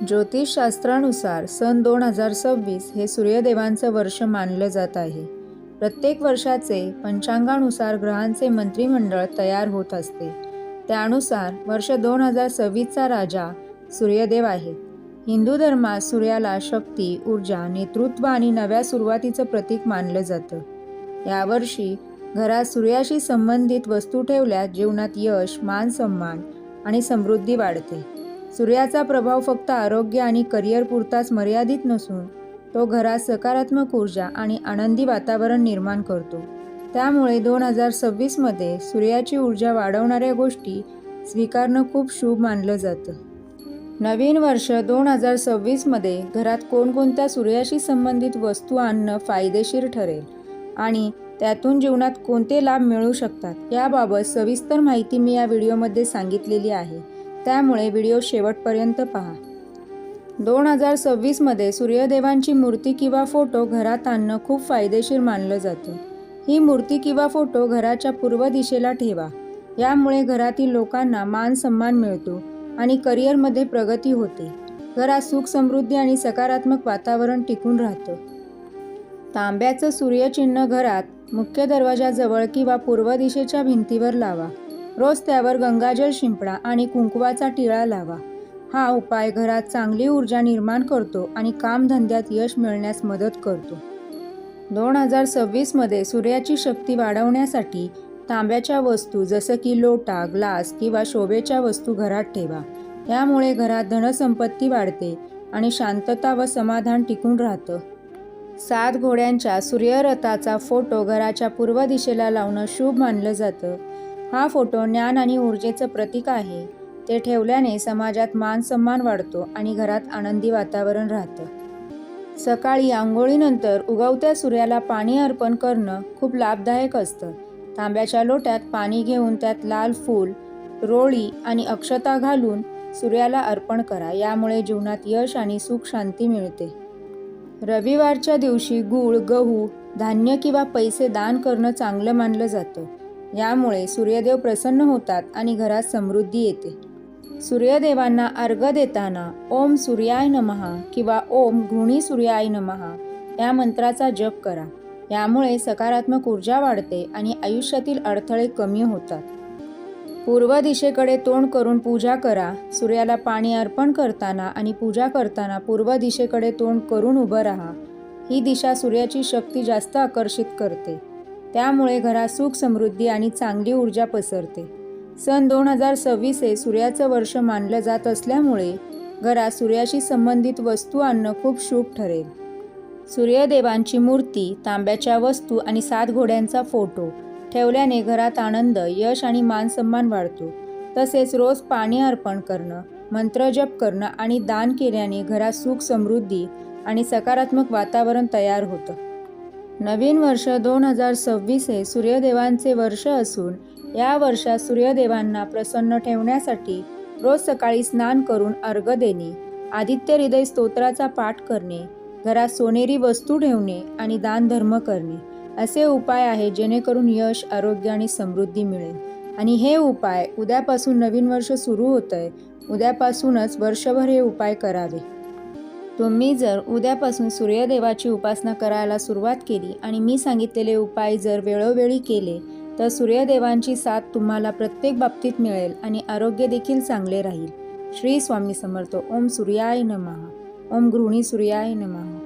ज्योतिषशास्त्रानुसार सन 2026 हे सूर्यदेवांचं वर्ष मानलं जात आहे. प्रत्येक वर्षाचे पंचांगानुसार ग्रहांचे मंत्रिमंडळ तयार होत असते. त्यानुसार वर्ष 2026चा राजा सूर्यदेव आहे. हिंदू धर्मात सूर्याला शक्ती, ऊर्जा, नेतृत्व आणि नव्या सुरुवातीचं प्रतीक मानलं जातं. यावर्षी घरात सूर्याशी संबंधित वस्तू ठेवल्यास जीवनात यश, मान सन्मान आणि समृद्धी वाढते. सूर्याचा प्रभाव फक्त आरोग्य आणि करिअर पुरताच मर्यादित नसून तो घरात सकारात्मक ऊर्जा आणि आनंदी वातावरण निर्माण करतो. त्यामुळे 2026 मध्ये सूर्याची ऊर्जा वाढवणाऱ्या गोष्टी स्वीकारणं खूप शुभ मानलं जातं. नवीन वर्ष 2026 मध्ये घरात कोणकोणत्या सूर्याशी संबंधित वस्तू आणणं फायदेशीर ठरेल आणि त्यातून जीवनात कोणते लाभ मिळू शकतात याबाबत सविस्तर माहिती मी या व्हिडिओमध्ये सांगितलेली आहे. त्यामुळे व्हिडिओ शेवटपर्यंत पहा. 2026 मध्ये सूर्यदेवांची मूर्ती किंवा फोटो घरात आणणं खूप फायदेशीर मानलं जातं. ही मूर्ती किंवा फोटो घराच्या पूर्व दिशेला ठेवा. यामुळे घरातील लोकांना मान सन्मान मिळतो आणि करिअरमध्ये प्रगती होते. घरात सुख, समृद्धी आणि सकारात्मक वातावरण टिकून राहतं. तांब्याचं सूर्यचिन्ह घरात मुख्य दरवाजाजवळ किंवा पूर्व दिशेच्या भिंतीवर लावा. रोज त्यावर गंगाजल शिंपडा आणि कुंकवाचा टिळा लावा. हा उपाय घरात चांगली ऊर्जा निर्माण करतो आणि कामधंद्यात यश मिळण्यास मदत करतो. 2026 मध्ये सूर्याची शक्ती वाढवण्यासाठी तांब्याच्या वस्तू जसं की लोटा, ग्लास किंवा शोभेच्या वस्तू घरात ठेवा. यामुळे घरात धनसंपत्ती वाढते आणि शांतता व समाधान टिकून राहतं. 7 घोड्यांच्या सूर्यरथाचा फोटो घराच्या पूर्व दिशेला लावणं शुभ मानलं जातं. हा फोटो ज्ञान आणि ऊर्जेचं प्रतीक आहे. ते ठेवल्याने समाजात मान सन्मान वाढतो आणि घरात आनंदी वातावरण राहतं. सकाळी आंघोळीनंतर उगवत्या सूर्याला पाणी अर्पण करणं खूप लाभदायक असतं. तांब्याच्या लोट्यात पाणी घेऊन त्यात लाल फूल, रोळी आणि अक्षता घालून सूर्याला अर्पण करा. यामुळे जीवनात यश आणि सुख शांती मिळते. रविवारच्या दिवशी गूळ, गहू, धान्य किंवा पैसे दान करणं चांगलं मानलं जातं. यामुळे सूर्यदेव प्रसन्न होतात आणि घरात समृद्धी येते. सूर्यदेवांना अर्घ्य देताना ओम सूर्याय नमः किंवा ओम घृणी सूर्याय नमः या मंत्राचा जप करा. यामुळे सकारात्मक ऊर्जा वाढते आणि आयुष्यातील अडथळे कमी होतात. पूर्व दिशेकडे तोंड करून पूजा करा. सूर्याला पाणी अर्पण करताना आणि पूजा करताना पूर्व दिशेकडे तोंड करून उभं राहा. ही दिशा सूर्याची शक्ती जास्त आकर्षित करते. त्यामुळे घरात सुख, समृद्धी आणि चांगली ऊर्जा पसरते. सन 2026 हे सूर्याचं वर्ष मानलं जात असल्यामुळे घरात सूर्याशी संबंधित वस्तू आणणं खूप शुभ ठरेल. सूर्यदेवांची मूर्ती, तांब्याच्या वस्तू आणि 7 घोड्यांचा फोटो ठेवल्याने घरात आनंद, यश आणि मान सन्मान वाढतो. तसेच रोज पाणी अर्पण करणं, मंत्रजप करणं आणि दान केल्याने घरात सुख, समृद्धी आणि सकारात्मक वातावरण तयार होतं. नवीन वर्ष 2026 हे सूर्यदेवांचे वर्ष असून या वर्षात सूर्यदेवांना प्रसन्न ठेवण्यासाठी रोज सकाळी स्नान करून अर्घ्य देणे, आदित्य हृदय स्तोत्राचा पाठ करणे, घरात सोनेरी वस्तू ठेवणे आणि दान धर्म करणे असे उपाय आहे जेणेकरून यश, आरोग्य आणि समृद्धी मिळेल. आणि हे उपाय उद्यापासून नवीन वर्ष सुरू होतंय. उद्यापासूनच वर्षभर हे उपाय करावे. तुम्ही जर उद्यापासून सूर्यदेवाची उपासना करायला सुरुवात केली आणि मी सांगितलेले उपाय जर वेळोवेळी केले तर सूर्यदेवांची साथ तुम्हाला प्रत्येक बाबतीत मिळेल आणि आरोग्य देखील चांगले राहील. श्री स्वामी समर्थ. ओम सूर्याय नमः. ओम घृणी सूर्याय नमः.